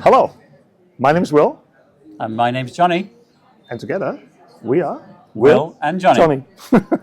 Hello, my name is Will, And my name's Johnny. and together we are Will and Johnny.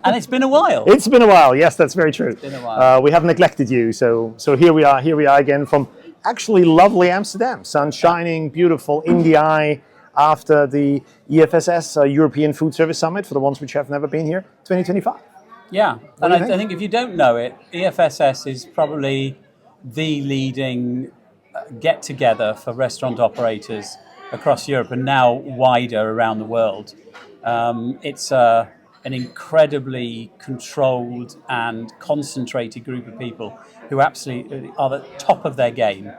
And it's been a while. It's been a while. Yes, that's very true. It's been a while. We have neglected you, so here we are. Here we are again from actually lovely Amsterdam. Sun shining, beautiful, in the eye. After the EFSS European Foodservice Summit, for the ones which have never been here, 2025. Yeah, What and do you I think if you don't know it, EFSS is probably the leading get-together for restaurant operators across Europe and now wider around the world. It's an incredibly controlled and concentrated group of people who absolutely are the top of their game,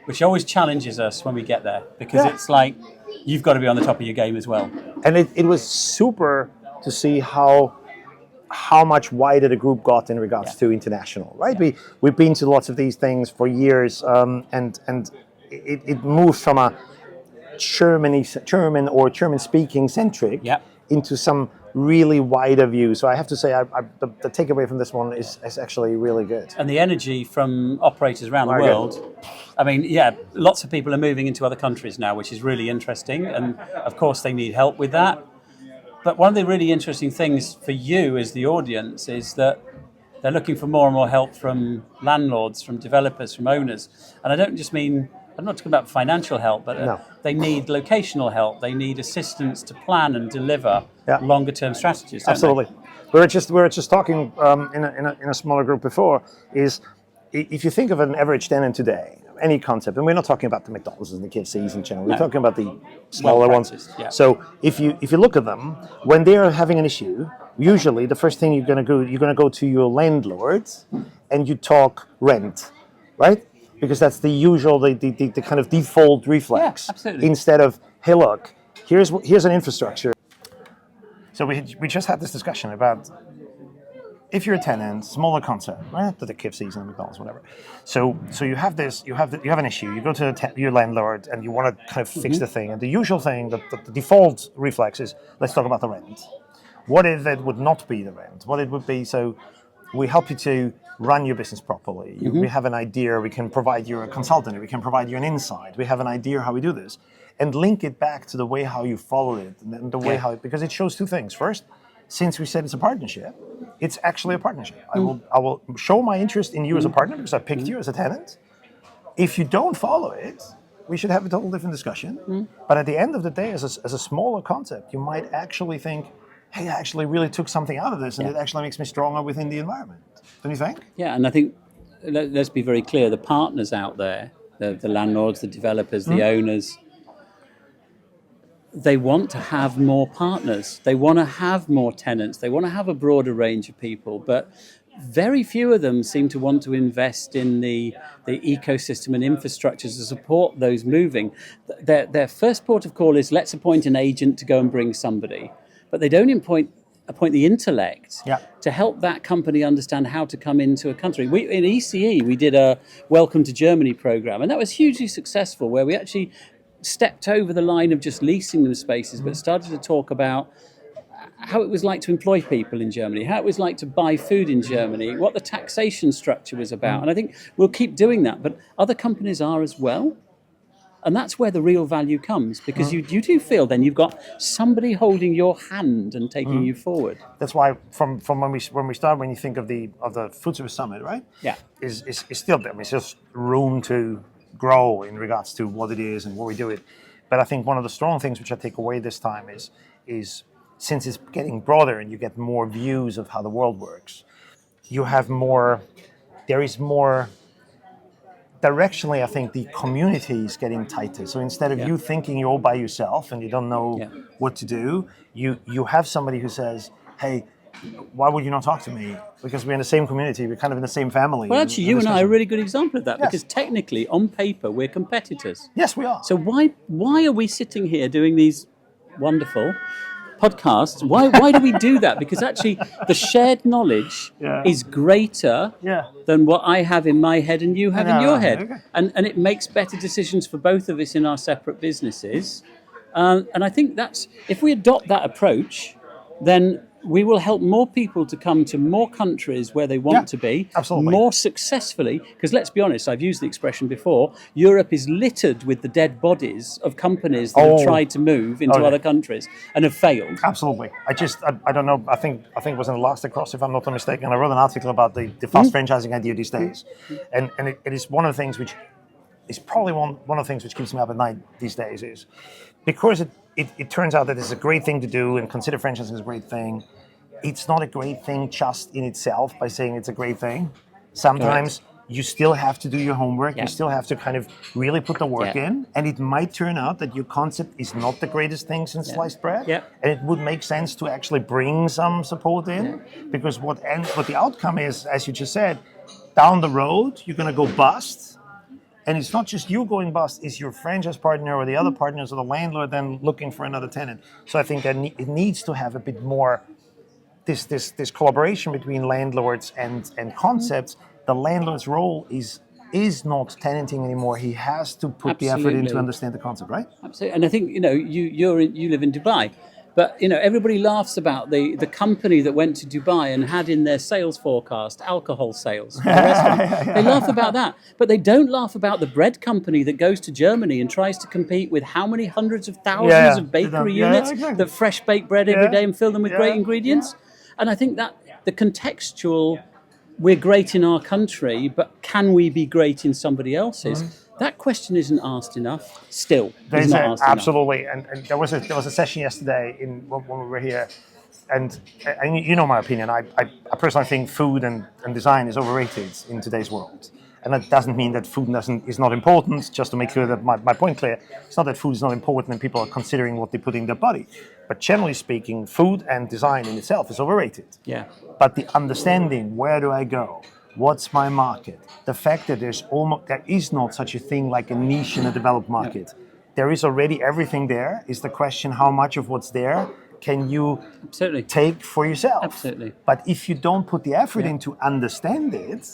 which always challenges us when we get there, because it's like you've got to be on the top of your game as well. And it was super to see how much wider the group got in regards to international, right? Yeah. We've been to lots of these things for years, and it moved from a German or German-speaking centric into some really wider view. So I have to say, the takeaway from this one is actually really good. And the energy from operators around the world. I mean, lots of people are moving into other countries now, which is really interesting. And of course, they need help with that. But one of the really interesting things for you as the audience is that they're looking for more and more help from landlords, from developers, from owners. And I don't just mean, I'm not talking about financial help, but they need locational help. They need assistance to plan and deliver longer term strategies. Absolutely. We were just talking in a smaller group before, is if you think of an average tenant today, any concept, and we're not talking about the McDonald's and the KFCs in general, we're talking about the smaller ones. Yeah. So if you look at them, when they're having an issue, usually the first thing you're going to go to your landlord and you talk rent, right? Because that's the usual, the kind of default reflex. Yeah, absolutely. Instead of, hey, look, here's an infrastructure. So we just had this discussion about, if you're a tenant, smaller concept, right? The KFCs and the McDonald's, whatever. So you have an issue. You go to your landlord and you want to kind of fix the thing. And the usual thing, the default reflex is, let's talk about the rent. What if it would not be the rent? What it would be? So we help you to run your business properly. We have an idea. We can provide you a consultant. We can provide you an insight. We have an idea how we do this, and link it back to the way how you follow it and the way how, because it shows two things. First, since we said it's a partnership, it's actually a partnership. I will show my interest in you as a partner because I picked you as a tenant. If you don't follow it, we should have a total different discussion. But at the end of the day, as a smaller concept, you might actually think, hey, I actually really took something out of this, and it actually makes me stronger within the environment. Don't you think? Yeah, and I think, let's be very clear, the partners out there, the landlords, the developers, the owners, they want to have more partners. They want to have more tenants. They want to have a broader range of people. But very few of them seem to want to invest in the ecosystem and infrastructure to support those moving. Their first port of call is, let's appoint an agent to go and bring somebody. But they don't appoint the intellect to help that company understand how to come into a country. In ECE, we did a Welcome to Germany program, and that was hugely successful, where we actually stepped over the line of just leasing them spaces, but started to talk about how it was like to employ people in Germany, how it was like to buy food in Germany, what the taxation structure was about. And I think we'll keep doing that, but other companies are as well. And that's where the real value comes, because you do feel then you've got somebody holding your hand and taking you forward. That's why from when we start, when you think of the Foodservice Summit, right? Yeah, is still there. I mean, it's just room to grow in regards to what it is and what we do it. But I think one of the strong things which I take away this time is since it's getting broader and you get more views of how the world works, there is more. Directionally, I think the community is getting tighter. So instead of you thinking you're all by yourself and you don't know what to do, you have somebody who says, hey, why would you not talk to me? Because we're in the same community, we're kind of in the same family. Well, actually, you and I are a really good example of that, because technically, on paper, we're competitors. Yes, we are. So why are we sitting here doing these wonderful podcasts? Why do we do that? Because actually, the shared knowledge is greater than what I have in my head and you have in your head. Okay. And it makes better decisions for both of us in our separate businesses. And I think if we adopt that approach, then we will help more people to come to more countries where they want to be, absolutely. more successfully. Because let's be honest, I've used the expression before, Europe is littered with the dead bodies of companies that have tried to move into other countries and have failed. Absolutely. I don't know, I think it was in the last Across, if I'm not mistaken, I wrote an article about the fast franchising idea these days. And it is one of the things which is probably one of the things which keeps me up at night these days, is because it turns out that it's a great thing to do and consider franchising as a great thing. It's not a great thing just in itself by saying it's a great thing. Sometimes you still have to do your homework. You still have to kind of really put the work in. And it might turn out that your concept is not the greatest thing since sliced bread. And it would make sense to actually bring some support in. Because what the outcome is, as you just said, down the road, you're going to go bust. And it's not just you going bust, it's your franchise partner or the other partners or the landlord then looking for another tenant. So I think that it needs to have a bit more this collaboration between landlords and concepts. The landlord's role is not tenanting anymore. He has to put the effort in to understand the concept, right? Absolutely. And I think, you live in Dubai. But, everybody laughs about the company that went to Dubai and had in their sales forecast alcohol sales for the restaurant. They laugh about that. But they don't laugh about the bread company that goes to Germany and tries to compete with how many hundreds of thousands of bakery units that fresh bake bread every day and fill them with great ingredients. And I think that the contextual, we're great in our country, but can we be great in somebody else's? That question isn't asked enough. Still, it's not asked absolutely. And there was a session yesterday when we were here, and you know my opinion. I personally think food and design is overrated in today's world. And that doesn't mean that food is not important. Just to make clear that my point clear, it's not that food is not important and people are considering what they put in their body. But generally speaking, food and design in itself is overrated. Yeah. But the understanding, where do I go? What's my market? The fact that there is not such a thing like a niche in a developed market. There is already everything there. Is the question how much of what's there can you take for yourself? Absolutely. But if you don't put the effort in to understand it,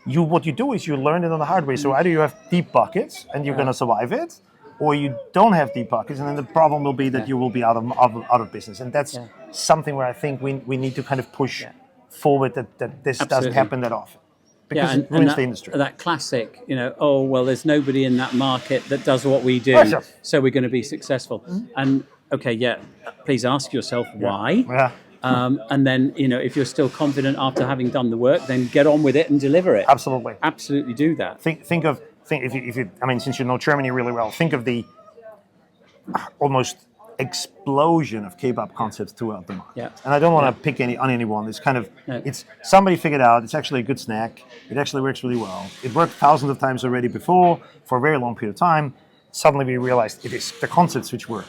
what you do is you learn it on the hard way. So either you have deep pockets and you're going to survive it, or you don't have deep pockets, and then the problem will be that you will be out of business. And that's something where I think we need to kind of push forward that this doesn't happen that often. Because it ruins the industry. That classic, there's nobody in that market that does what we do, so we're going to be successful. And please ask yourself why. And then, if you're still confident after having done the work, then get on with it and deliver it. Absolutely do that. Think if you since you know Germany really well, think of the almost explosion of kebab concepts throughout the market. And I don't want to pick on anyone. It's kind of it's somebody figured out it's actually a good snack. It actually works really well. It worked thousands of times already before for a very long period of time. Suddenly we realized it is the concepts which work.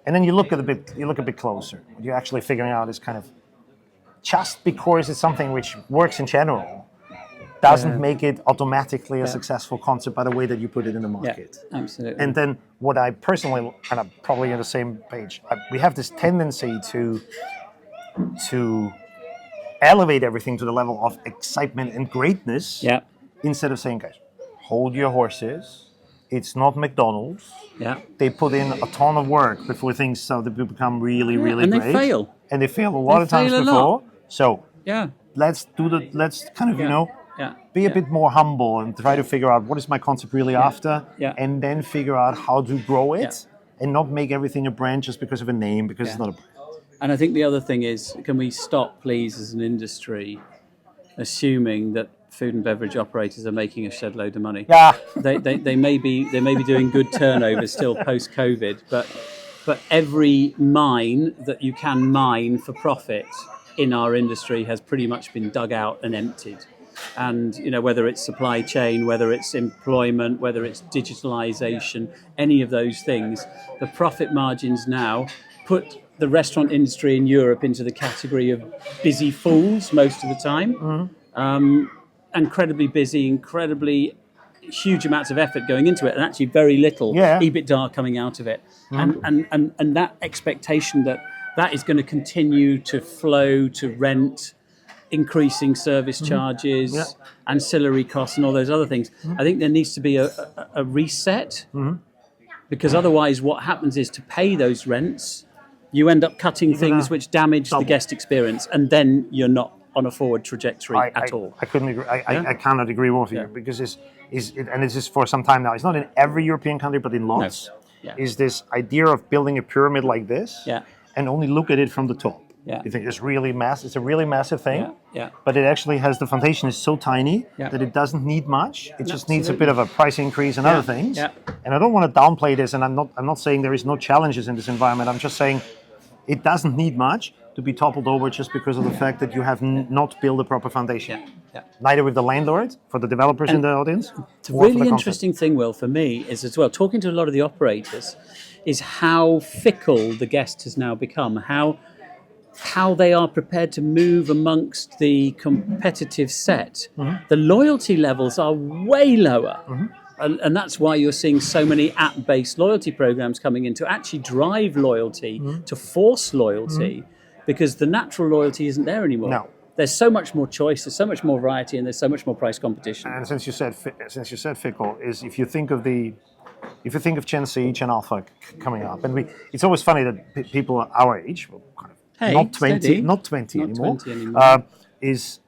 And then you look a bit closer. What you're actually figuring out is kind of just because it's something which works in general doesn't make it automatically a successful concept by the way that you put it in the market. Absolutely. And then what I personally, and I'm probably on the same page, we have this tendency to elevate everything to the level of excitement and greatness instead of saying, guys, hold your horses. It's not McDonald's. They put in a ton of work before things so they become really, really great. And they fail. And they fail a lot of times before. So let's kind of, be a bit more humble and try to figure out what is my concept really after, and then figure out how to grow it and not make everything a brand just because of a name, because it's not a brand. And I think the other thing is, can we stop, please, as an industry, assuming that food and beverage operators are making a shed load of money? They may be doing good turnover still post-COVID, but every mine that you can mine for profit in our industry has pretty much been dug out and emptied. And whether it's supply chain, whether it's employment, whether it's digitalization, any of those things, the profit margins now put the restaurant industry in Europe into the category of busy fools most of the time. Incredibly busy, incredibly huge amounts of effort going into it, and actually very little EBITDA coming out of it. And that expectation that is going to continue to flow to rent, increasing service charges, ancillary costs, and all those other things. I think there needs to be a reset, because otherwise what happens is, to pay those rents, you end up cutting things which damage the double. guest experience, and then you're not on a forward trajectory at all. I couldn't agree. I cannot agree more with you because and this is for some time now. It's not in every European country, but in lots. No. Yeah. Is this idea of building a pyramid like this and only look at it from the top. Yeah. You think it's really massive. It's a really massive thing. Yeah. But it actually has the foundation is so tiny that it doesn't need much. It just needs a bit of a price increase and other things. Yeah. And I don't want to downplay this. And I'm not saying there is no challenges in this environment. I'm just saying it doesn't need much to be toppled over just because of the fact that you have not built a proper foundation. Neither with the landlord, for the developers in the audience. It's a really interesting thing, Will, for me is as well, talking to a lot of the operators, is how fickle the guest has now become, how they are prepared to move amongst the competitive set. The loyalty levels are way lower. And that's why you're seeing so many app-based loyalty programs coming in to actually drive loyalty, to force loyalty, because the natural loyalty isn't there anymore. No. There's so much more choice, there's so much more variety, and there's so much more price competition. And since you said fickle, is if you think of Gen Z, Gen Alpha coming up, and it's always funny that people our age, well, kind of not 20 anymore. Is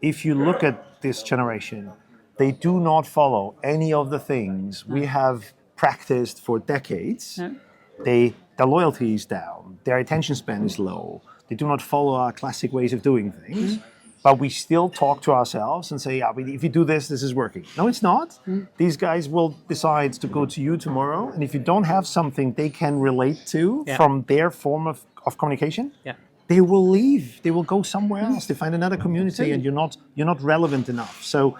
if you look at this generation, they do not follow any of the things we have practiced for decades. Their loyalty is down. Their attention span is low. They do not follow our classic ways of doing things. But we still talk to ourselves and say, if you do this, this is working. No, it's not. These guys will decide to go to you tomorrow. And if you don't have something they can relate to from their form of communication, they will leave. They will go somewhere else. They find another community and you're not relevant enough. So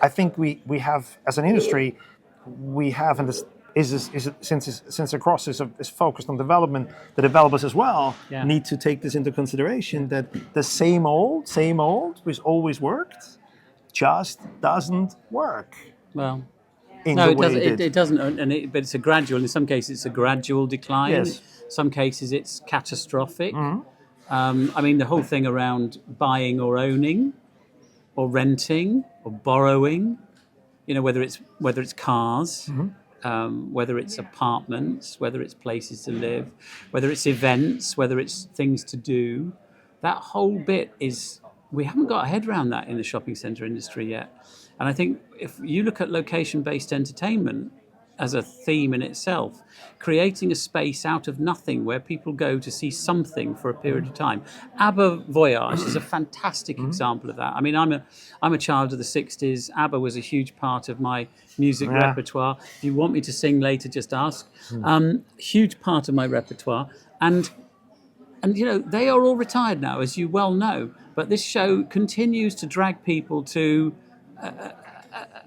I think we have, as an industry, we have, and this since across is focused on development, the developers as well need to take this into consideration, that the same old, which always worked, just doesn't work. Well, no, it doesn't, but it's a gradual. In some cases, it's a gradual decline. Yes. Some cases, it's catastrophic. I mean, the whole thing around buying or owning, or renting, or borrowing. Whether it's cars. Whether it's apartments, whether it's places to live, whether it's events, whether it's things to do, that whole bit we haven't got a head around that in the shopping centre industry yet. And I think if you look at location-based entertainment as a theme in itself, creating a space out of nothing where people go to see something for a period of time. ABBA Voyage is a fantastic example of that. I mean, I'm a child of the 60s. ABBA was a huge part of my music repertoire. If you want me to sing later, just ask. Huge part of my repertoire. And they are all retired now, as you well know. But this show continues to drag people to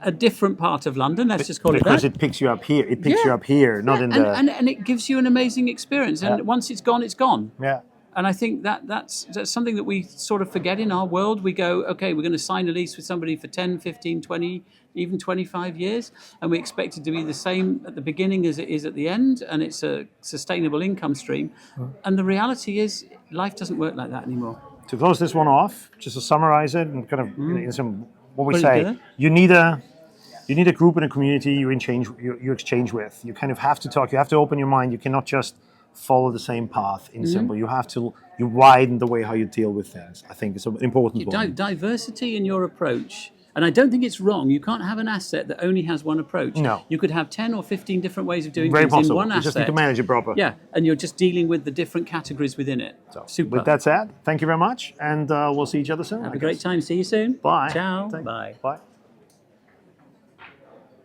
a different part of London, let's just call it that. Because it picks you up here. It picks you up here, not in the... And it gives you an amazing experience. And once it's gone, it's gone. Yeah. And I think that's something that we sort of forget in our world. We go, okay, we're going to sign a lease with somebody for 10, 15, 20, even 25 years. And we expect it to be the same at the beginning as it is at the end. And it's a sustainable income stream. And the reality is life doesn't work like that anymore. To close this one off, just to summarize it and kind of in some... What we say, you need a group and a community you exchange with. You kind of have to talk. You have to open your mind. You cannot just follow the same path in simple. You have to widen the way how you deal with things. I think it's an important point. Diversity in your approach. And I don't think it's wrong. You can't have an asset that only has one approach. No. You could have 10 or 15 different ways of doing Very things possible. in one asset. You just need to manage it proper. Yeah, and you're just dealing with the different categories within it. So, super. With that said, thank you very much, and we'll see each other soon. Have a great time. See you soon. Bye. Ciao. Bye. Bye.